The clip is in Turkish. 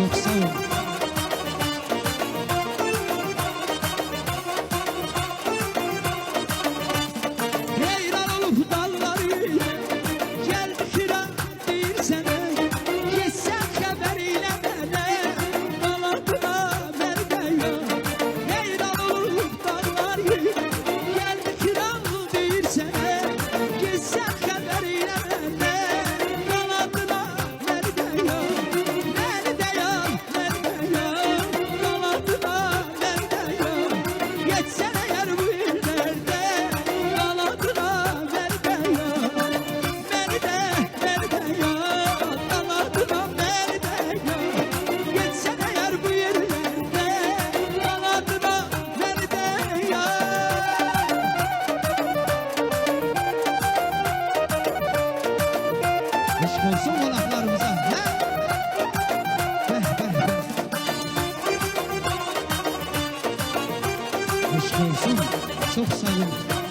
Çok sağ ol. Heyran olup dalları geldi kıran bir sene. Geçsen haberiyle bana kanadına vermiyor. Heyran olup dalları geldi kıran bir sene. Geçsen haberiyle bana kanadına vermiyor. Vermiyor, vermiyor, kanadına vermiyor. Geçsen eğer bu illerde kanadına vermiyor. Beni de vermiyor, kanadına vermiyor. Geçsen eğer bu yerlerde kanadına vermiyor. Aşk olsun kulaklarımıza. He? Beh beh beh. Aşk olsun. Çok sağ ol.